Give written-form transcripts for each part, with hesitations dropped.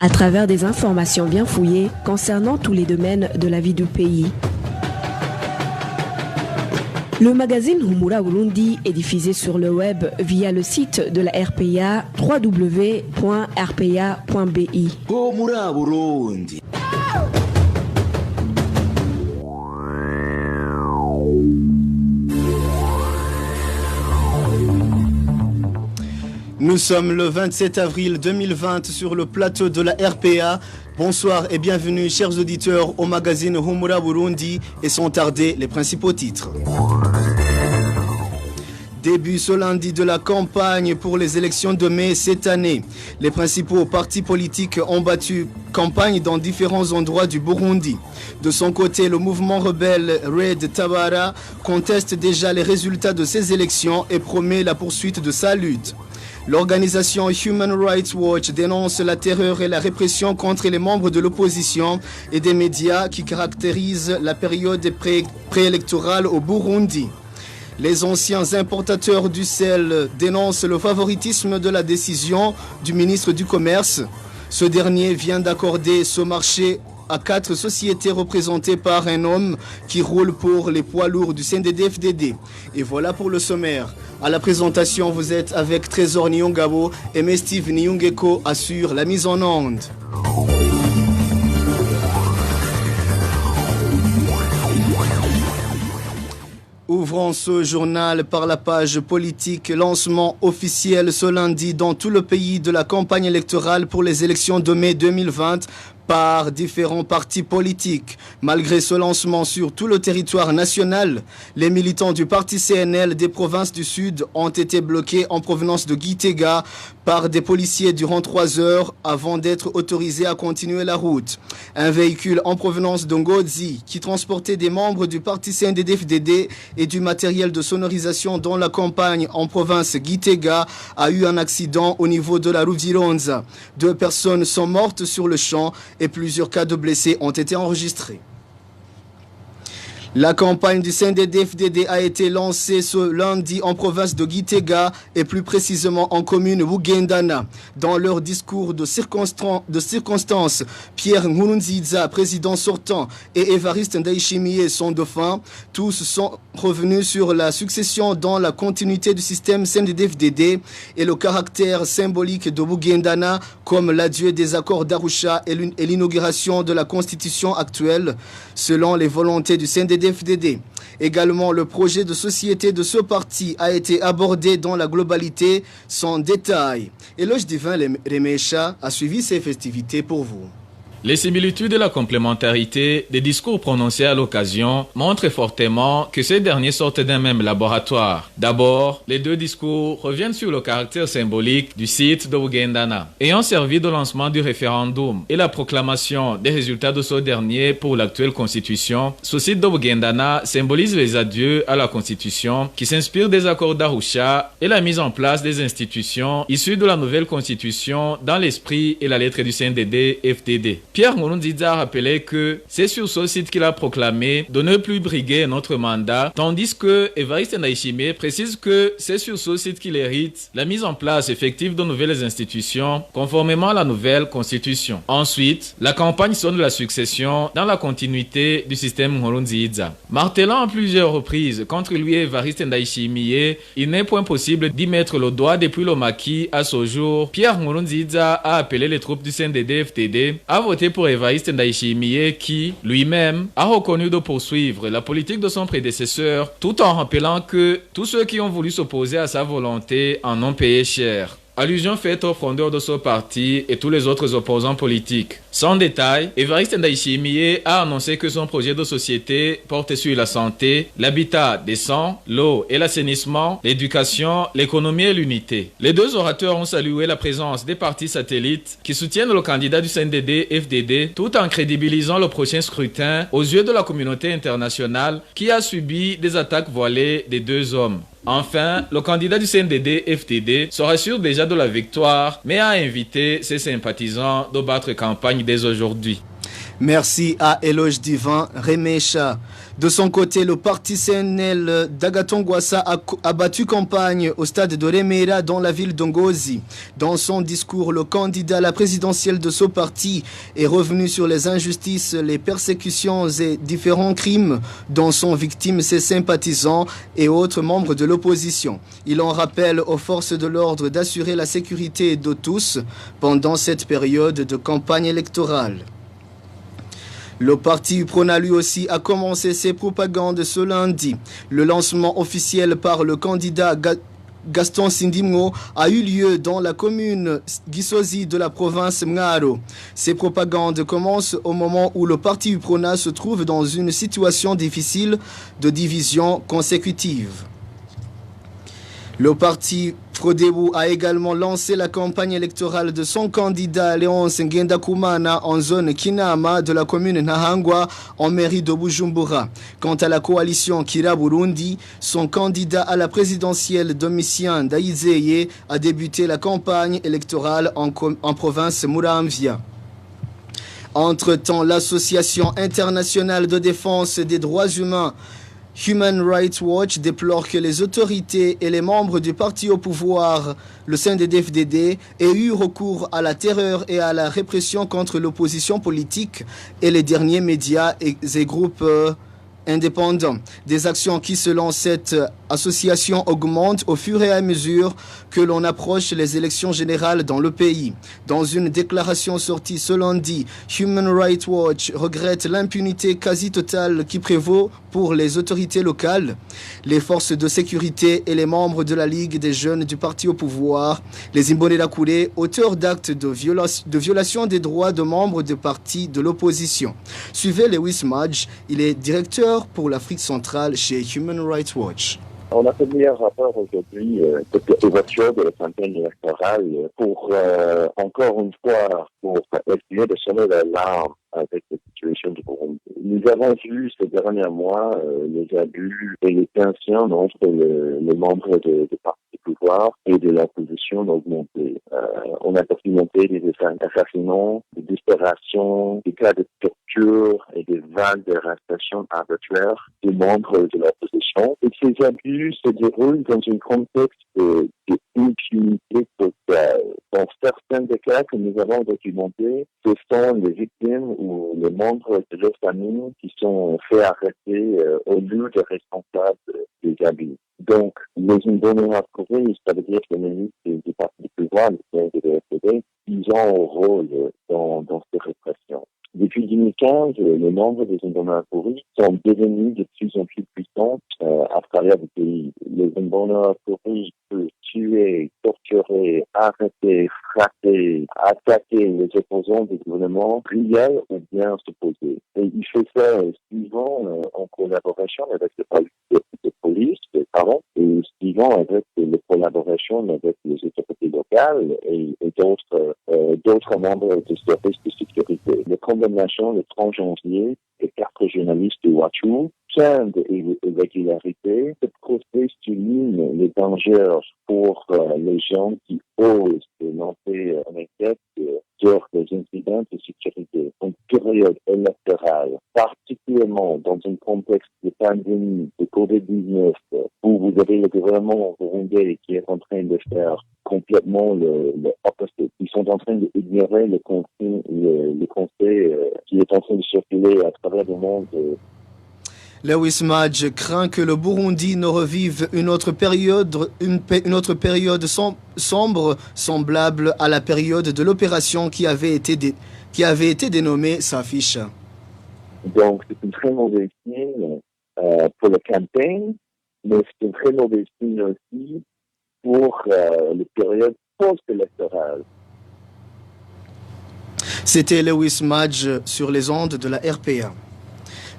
à travers des informations bien fouillées concernant tous les domaines de la vie du pays. Le magazine Humura Burundi est diffusé sur le web via le site de la RPA www.rpa.bi. Humura Burundi. Nous sommes le 27 avril 2020 sur le plateau de la RPA. Bonsoir et bienvenue chers auditeurs au magazine Humura Burundi et sont tardés les principaux titres. Début ce lundi de la campagne pour les élections de mai cette année. Les principaux partis politiques ont battu campagne dans différents endroits du Burundi. De son côté, le mouvement rebelle Red Tabara conteste déjà les résultats de ces élections et promet la poursuite de sa lutte. L'organisation Human Rights Watch dénonce la terreur et la répression contre les membres de l'opposition et des médias qui caractérisent la période préélectorale au Burundi. Les anciens importateurs du sel dénoncent le favoritisme de la décision du ministre du Commerce. Ce dernier vient d'accorder ce marché à 4 sociétés représentées par un homme qui roule pour les poids lourds du CNDD-FDD. Et voilà pour le sommaire. À la présentation, vous êtes avec Trésor Nyongabo et Steve Nyungeko assure la mise en onde. Ouvrons ce journal par la page politique. Lancement officiel ce lundi dans tout le pays de la campagne électorale pour les élections de mai 2020 par différents partis politiques. Malgré ce lancement sur tout le territoire national, les militants du parti CNL des provinces du Sud ont été bloqués en provenance de Gitega par des policiers durant 3 heures avant d'être autorisés à continuer la route. Un véhicule en provenance de Ngozi qui transportait des membres du parti CNDD-FDD et du matériel de sonorisation dans la campagne en province Gitega a eu un accident au niveau de la rue Vironza. 2 personnes sont mortes sur le champ et plusieurs cas de blessés ont été enregistrés. La campagne du CNDD-FDD a été lancée ce lundi en province de Gitega et plus précisément en commune Bugendana. Dans leur discours de circonstance, Pierre Nkurunziza, président sortant, et Evariste Ndayishimiye, son dauphin, tous sont revenus sur la succession dans la continuité du système CNDD-FDD et le caractère symbolique de Bugendana comme l'adieu des accords d'Arusha et l'inauguration de la constitution actuelle selon les volontés du CNDD-FDD. Également, le projet de société de ce parti a été abordé dans la globalité sans détail. Éloge Divin Remesha a suivi ces festivités pour vous. Les similitudes et la complémentarité des discours prononcés à l'occasion montrent fortement que ces derniers sortent d'un même laboratoire. D'abord, les 2 discours reviennent sur le caractère symbolique du site de Bugendana, ayant servi de lancement du référendum et la proclamation des résultats de ce dernier pour l'actuelle constitution. Ce site de Bugendana symbolise les adieux à la constitution qui s'inspire des accords d'Arusha et la mise en place des institutions issues de la nouvelle constitution dans l'esprit et la lettre du CNDD-FDD. Pierre Nkurunziza a rappelé que c'est sur ce site qu'il a proclamé de ne plus briguer notre mandat, tandis que Evariste Ndayishimiye précise que c'est sur ce site qu'il hérite la mise en place effective de nouvelles institutions conformément à la nouvelle constitution. Ensuite, la campagne sonne la succession dans la continuité du système Nkurunziza. Martelant à plusieurs reprises contre lui et Evariste Ndayishimiye, il n'est point possible d'y mettre le doigt depuis le maquis à ce jour. Pierre Nkurunziza a appelé les troupes du CNDD-FDD à voter pour Evariste Ndayishimiye qui, lui-même, a reconnu de poursuivre la politique de son prédécesseur tout en rappelant que tous ceux qui ont voulu s'opposer à sa volonté en ont payé cher. Allusion faite aux fondeurs de ce parti et tous les autres opposants politiques. Sans détail, Evariste Ndayishimiye a annoncé que son projet de société porte sur la santé, l'habitat décent, l'eau et l'assainissement, l'éducation, l'économie et l'unité. Les 2 orateurs ont salué la présence des partis satellites qui soutiennent le candidat du CNDD-FDD tout en crédibilisant le prochain scrutin aux yeux de la communauté internationale qui a subi des attaques voilées des 2 hommes. Enfin, le candidat du CNDD-FDD se rassure déjà de la victoire, mais a invité ses sympathisants de battre campagne dès aujourd'hui. Merci à Éloge Divin Remesha. De son côté, le parti CNL d'Agatongwassa a battu campagne au stade de Remera dans la ville d'Ongozi. Dans son discours, le candidat à la présidentielle de ce parti est revenu sur les injustices, les persécutions et différents crimes dont sont victimes ses sympathisants et autres membres de l'opposition. Il en rappelle aux forces de l'ordre d'assurer la sécurité de tous pendant cette période de campagne électorale. Le parti UPRONA lui aussi a commencé ses propagandes ce lundi. Le lancement officiel par le candidat Gaston Sindimgo a eu lieu dans la commune Gisozi de la province Mngaro. Ces propagandes commencent au moment où le parti UPRONA se trouve dans une situation difficile de division consécutive. Le parti Frodebu a également lancé la campagne électorale de son candidat Léonce Ngendakumana en zone Kinama de la commune Nahangwa en mairie de Bujumbura. Quant à la coalition Kira Burundi, son candidat à la présidentielle Domitien Daizeye a débuté la campagne électorale en province Muramvia. Entre-temps, l'association internationale de défense des droits humains Human Rights Watch déplore que les autorités et les membres du parti au pouvoir, le CNDD-FDD, aient eu recours à la terreur et à la répression contre l'opposition politique et les derniers médias et groupes indépendants. Des actions qui, selon cette association, augmentent au fur et à mesure que l'on approche les élections générales dans le pays. Dans une déclaration sortie ce lundi, Human Rights Watch regrette l'impunité quasi totale qui prévaut pour les autorités locales, les forces de sécurité et les membres de la Ligue des jeunes du parti au pouvoir, les Imbonerakure, auteurs d'actes de violation des droits de membres des partis de l'opposition. Suivez Lewis Madge, il est directeur pour l'Afrique centrale chez Human Rights Watch. On a publié un rapport aujourd'hui cette ouverture de la campagne électorale pour, encore une fois, pour essayer de sonner l'alarme avec la situation du Burundi. Nous avons vu ces derniers mois les abus et les tensions entre les membres de partis du pouvoir et de l'opposition augmenter. On a documenté des assassinats, des disparitions, des cas de torture et des vagues d'arrestations arbitraires des membres de l'opposition. Et ces abus se déroulent dans un contexte d'impunité totale. Dans certains des cas que nous avons documentés, ce sont les victimes ou les membres de leur famille qui sont fait arrêter au lieu des responsables des abus. Donc, les Imbonerakure, ça veut dire que les ministres du parti du pouvoir, le CNDD-FDD, ils ont un rôle dans ces répressions. Depuis 2015, les membres des Imbonerakure sont devenus de plus en plus puissants à travers le pays. Les Imbonerakure peuvent tuer, torturer, arrêter, frapper, attaquer les opposants du gouvernement réel ou bien s'opposer. Et il fait ça souvent en collaboration avec les police, et suivant avec les collaborations avec les autorités locales et d'autres membres des services de sécurité. La condamnation le 30 janvier des 4 journalistes de Wachu, plein d'irrégularités. Ce procès souligne les dangers pour les gens qui osent lancer une enquête sur les incidents de sécurité en période électorale, particulièrement dans un contexte de pandémie de COVID-19 où vous avez le gouvernement burundais qui est en train de faire complètement le opposite. Ils sont en train d'ignorer le conseil qui est en train de circuler à travers le monde. Lewis Madge craint que le Burundi ne revive une autre période sombre, semblable à la période de l'opération qui avait été dénommée Safish. Donc, c'est une très mauvaise signe pour la campagne, mais c'est une très mauvaise signe aussi pour les périodes post-électorales. C'était Lewis Madge sur les ondes de la RPA.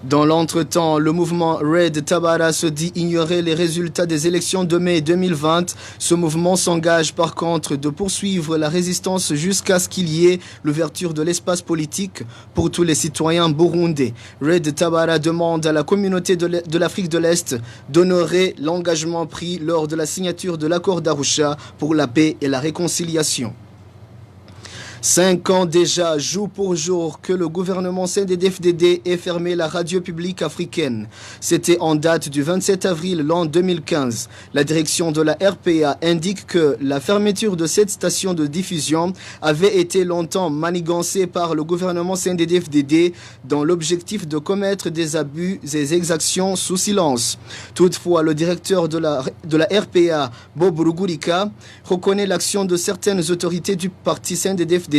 Dans l'entretemps, le mouvement Red Tabara se dit ignorer les résultats des élections de mai 2020. Ce mouvement s'engage par contre de poursuivre la résistance jusqu'à ce qu'il y ait l'ouverture de l'espace politique pour tous les citoyens burundais. Red Tabara demande à la communauté de l'Afrique de l'Est d'honorer l'engagement pris lors de la signature de l'accord d'Arusha pour la paix et la réconciliation. 5 ans déjà, jour pour jour, que le gouvernement CNDD-FDD ait fermé la radio publique africaine. C'était en date du 27 avril l'an 2015. La direction de la RPA indique que la fermeture de cette station de diffusion avait été longtemps manigancée par le gouvernement CNDD-FDD dans l'objectif de commettre des abus et exactions sous silence. Toutefois, le directeur de la RPA, Bob Rugurika, reconnaît l'action de certaines autorités du parti CNDD-FDD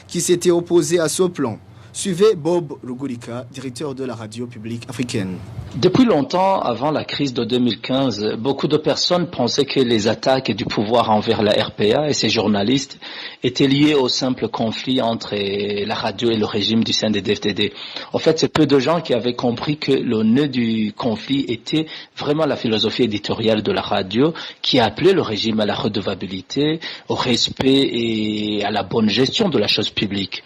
qui s'était opposé à ce plan. Suivez Bob Rugurika, directeur de la radio publique africaine. Depuis longtemps, avant la crise de 2015, beaucoup de personnes pensaient que les attaques du pouvoir envers la RPA et ses journalistes étaient liées au simple conflit entre la radio et le régime du CNDD-FDD. En fait, c'est peu de gens qui avaient compris que le nœud du conflit était vraiment la philosophie éditoriale de la radio qui appelait le régime à la redevabilité, au respect et à la bonne gestion de la chose publique.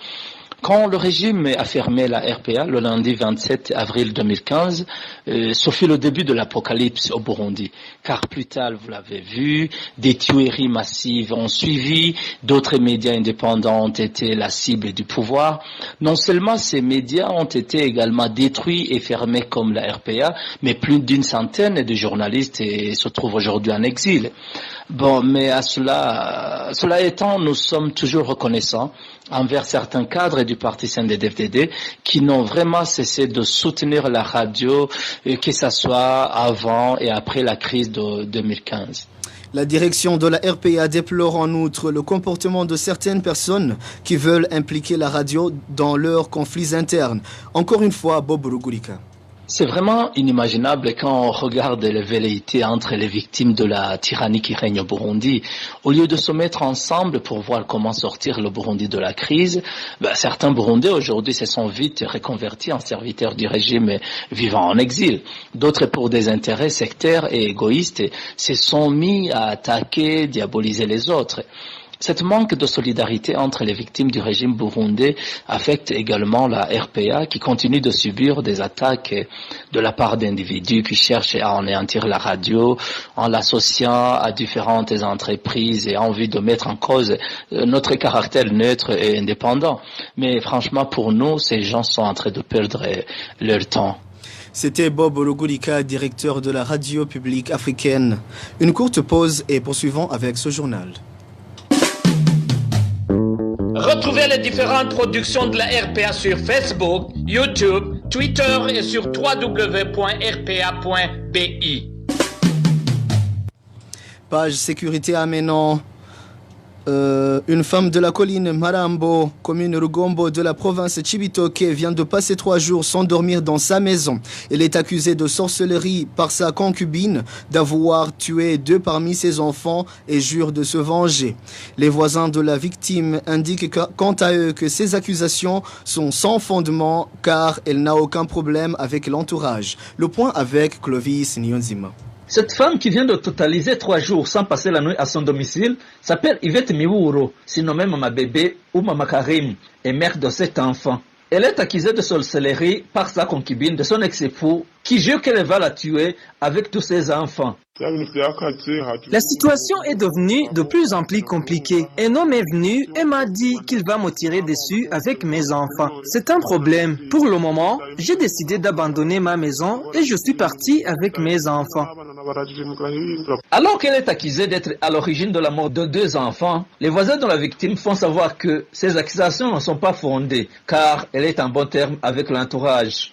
Quand le régime a fermé la RPA le lundi 27 avril 2015, ce fut le début de l'apocalypse au Burundi. Car plus tard, vous l'avez vu, des tueries massives ont suivi, d'autres médias indépendants ont été la cible du pouvoir. Non seulement ces médias ont été également détruits et fermés comme la RPA, mais plus d'une centaine de journalistes se trouvent aujourd'hui en exil. Bon, mais à cela étant, nous sommes toujours reconnaissants envers certains cadres du parti CNDD-FDD qui n'ont vraiment cessé de soutenir la radio, que ce soit avant et après la crise de 2015. La direction de la RPA déplore en outre le comportement de certaines personnes qui veulent impliquer la radio dans leurs conflits internes. Encore une fois, Bob Rugurika. C'est vraiment inimaginable quand on regarde les velléités entre les victimes de la tyrannie qui règne au Burundi. Au lieu de se mettre ensemble pour voir comment sortir le Burundi de la crise, certains Burundais aujourd'hui se sont vite reconvertis en serviteurs du régime vivant en exil. D'autres, pour des intérêts sectaires et égoïstes, se sont mis à attaquer, diaboliser les autres. Cette manque de solidarité entre les victimes du régime burundais affecte également la RPA qui continue de subir des attaques de la part d'individus qui cherchent à anéantir la radio en l'associant à différentes entreprises et en vue de mettre en cause notre caractère neutre et indépendant. Mais franchement, pour nous, ces gens sont en train de perdre leur temps. C'était Bob Rugurika, directeur de la radio publique africaine. Une courte pause et poursuivons avec ce journal. Retrouvez les différentes productions de la RPA sur Facebook, YouTube, Twitter et sur www.rpa.bi. Page sécurité à Ménon. Une femme de la colline Marambo, commune Rugombo de la province Chibitoke, vient de passer 3 jours sans dormir dans sa maison. Elle est accusée de sorcellerie par sa concubine, d'avoir tué 2 parmi ses enfants et jure de se venger. Les voisins de la victime indiquent quant à eux que ces accusations sont sans fondement car elle n'a aucun problème avec l'entourage. Le point avec Clovis Nyonzima. Cette femme qui vient de totaliser 3 jours sans passer la nuit à son domicile s'appelle Yvette Miwouro, surnommée Mama Bébé ou Mama Karim, et mère de 7 enfants. Elle est accusée de sorcellerie par sa concubine de son ex-époux qui jure qu'elle va la tuer avec tous ses enfants. La situation est devenue de plus en plus compliquée. Un homme est venu et m'a dit qu'il va me tirer dessus avec mes enfants. C'est un problème. Pour le moment, j'ai décidé d'abandonner ma maison et je suis parti avec mes enfants. Alors qu'elle est accusée d'être à l'origine de la mort de 2 enfants, les voisins de la victime font savoir que ces accusations ne sont pas fondées car elle est en bon terme avec l'entourage.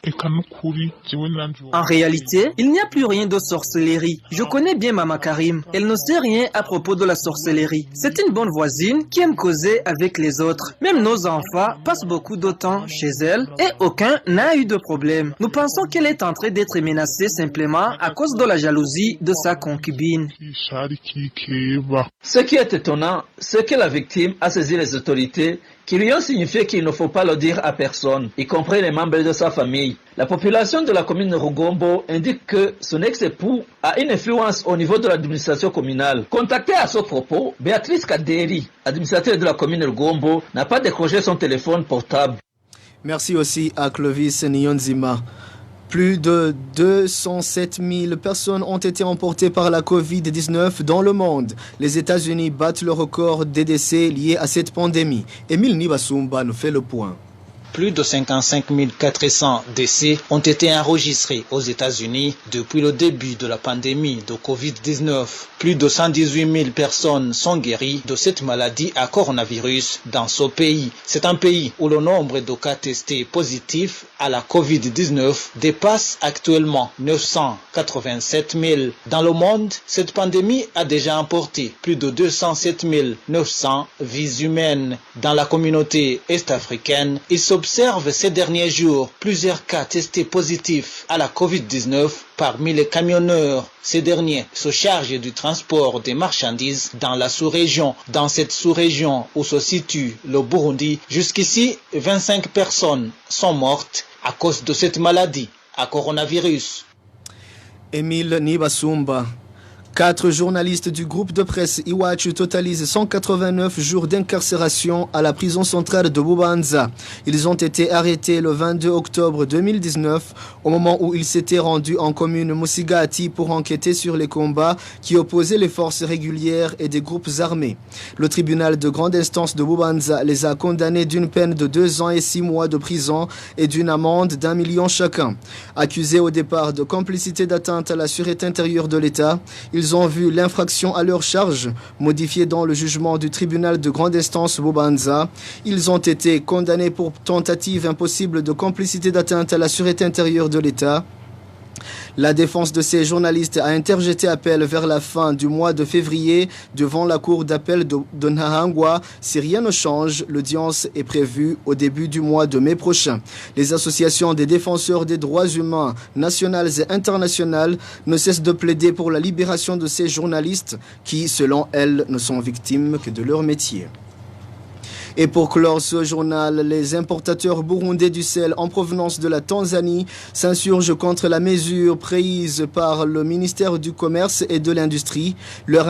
En réalité, il n'y a plus rien de sorcellerie. Je connais bien Mama Karim. Elle ne sait rien à propos de la sorcellerie. C'est une bonne voisine qui aime causer avec les autres. Même nos enfants passent beaucoup de temps chez elle et aucun n'a eu de problème. Nous pensons qu'elle est en train d'être menacée simplement à cause de la jalousie de sa concubine. Ce qui est étonnant, c'est que la victime a saisi les autorités qui lui ont signifié qu'il ne faut pas le dire à personne, y compris les membres de sa famille. La population de la commune de Rugombo indique que son ex-époux a une influence au niveau de l'administration communale. Contactée à ce propos, Béatrice Kaderi, administratrice de la commune de Rugombo, n'a pas décroché son téléphone portable. Merci aussi à Clovis Nyonzima. Plus de 207 000 personnes ont été emportées par la Covid-19 dans le monde. Les États-Unis battent le record des décès liés à cette pandémie. Émile Nibasumba nous fait le point. Plus de 55 400 décès ont été enregistrés aux États-Unis depuis le début de la pandémie de Covid-19. Plus de 118 000 personnes sont guéries de cette maladie à coronavirus dans ce pays. C'est un pays où le nombre de cas testés positifs à la Covid-19 dépasse actuellement 987 000. Dans le monde, cette pandémie a déjà emporté plus de 207 900 vies humaines. Dans la communauté est-africaine, il s'observe ces derniers jours plusieurs cas testés positifs à la Covid-19 parmi les camionneurs. Ces derniers se chargent du transport des marchandises dans la sous-région. Dans cette sous-région où se situe le Burundi, jusqu'ici, 25 personnes sont mortes à cause de cette maladie à coronavirus. Émile Nibasumba. 4 journalistes du groupe de presse Iwachu totalisent 189 jours d'incarcération à la prison centrale de Bubanza. Ils ont été arrêtés le 22 octobre 2019 au moment où ils s'étaient rendus en commune Musigati pour enquêter sur les combats qui opposaient les forces régulières et des groupes armés. Le tribunal de grande instance de Bubanza les a condamnés d'une peine de 2 ans et 6 mois de prison et d'une amende d'1 million chacun. Accusés au départ de complicité d'atteinte à la sûreté intérieure de l'État, ils ont vu l'infraction à leur charge modifiée dans le jugement du tribunal de grande instance Bubanza. Ils ont été condamnés pour tentative impossible de complicité d'atteinte à la sûreté intérieure de l'État. La défense de ces journalistes a interjeté appel vers la fin du mois de février devant la cour d'appel de Nahangwa. Si rien ne change, l'audience est prévue au début du mois de mai prochain. Les associations des défenseurs des droits humains nationales et internationales ne cessent de plaider pour la libération de ces journalistes qui, selon elles, ne sont victimes que de leur métier. Et pour clore ce journal, les importateurs burundais du sel en provenance de la Tanzanie s'insurgent contre la mesure prise par le ministère du Commerce et de l'Industrie, leur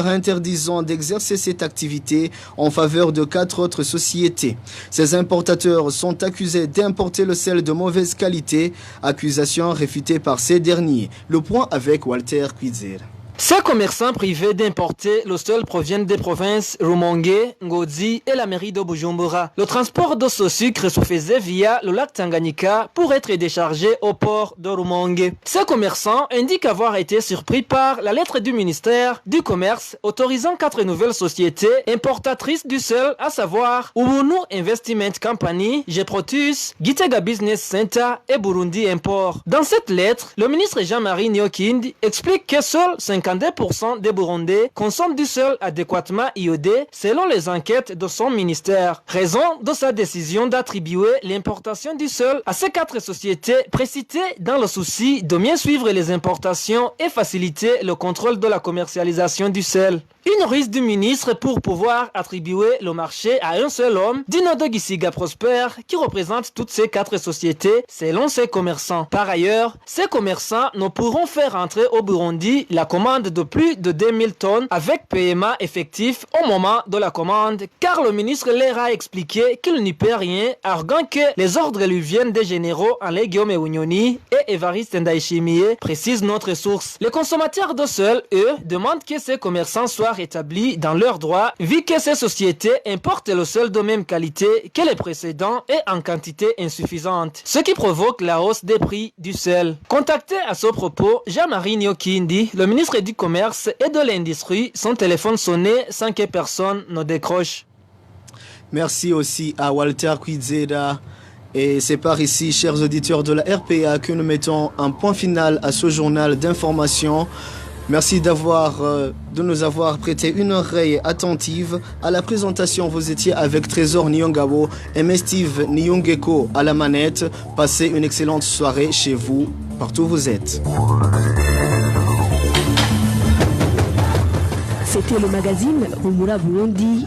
interdisant d'exercer cette activité en faveur de 4 autres sociétés. Ces importateurs sont accusés d'importer le sel de mauvaise qualité, accusation réfutée par ces derniers. Le point avec Walter Kwizera. Ces commerçants privés d'importer le sel proviennent des provinces Rumongue, Ngozi et la mairie de Bujumbura. Le transport de ce sucre se faisait via le lac Tanganyika pour être déchargé au port de Rumongue. Ces commerçants indiquent avoir été surpris par la lettre du ministère du Commerce autorisant 4 nouvelles sociétés importatrices du sel, à savoir Ubuntu Investment Company, Geprotus, Gitega Business Center et Burundi Import. Dans cette lettre, le ministre Jean-Marie Nyokindi explique que seuls 52% des Burundais consomment du sel adéquatement iodé selon les enquêtes de son ministère. Raison de sa décision d'attribuer l'importation du sel à ces 4 sociétés précitées dans le souci de bien suivre les importations et faciliter le contrôle de la commercialisation du sel. Une ruse du ministre pour pouvoir attribuer le marché à un seul homme, Dinodo Gisiga Prosper, qui représente toutes ces 4 sociétés selon ses commerçants. Par ailleurs, ces commerçants ne pourront faire entrer au Burundi la commande de plus de 2000 tonnes avec paiement effectif au moment de la commande, car le ministre leur a expliqué qu'il n'y peut rien, arguant que les ordres lui viennent des généraux Alain Guillaume Ounyoni et Évariste Ndayishimiye, précise notre source. Les consommateurs de sel, eux, demandent que ces commerçants soient rétablis dans leurs droits, vu que ces sociétés importent le sel de même qualité que les précédents et en quantité insuffisante, ce qui provoque la hausse des prix du sel. Contacté à ce propos, Jean-Marie Nyokindi, le ministre du Commerce et de l'Industrie, son téléphone sonnait sans que personne ne décroche. Merci aussi à Walter Kwizera. Et c'est par ici, chers auditeurs de la RPA, que nous mettons un point final à ce journal d'information. Merci de nous avoir prêté une oreille attentive. À la présentation, vous étiez avec Trésor Nyongabo et Steve Nyongeko à la manette. Passez une excellente soirée chez vous, partout où vous êtes. C'était le magazine Rumura Burundi.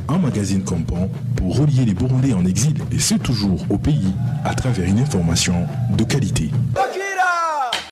Un magazine comprend pour relier les Burundais en exil, et ce toujours au pays, à travers une information de qualité.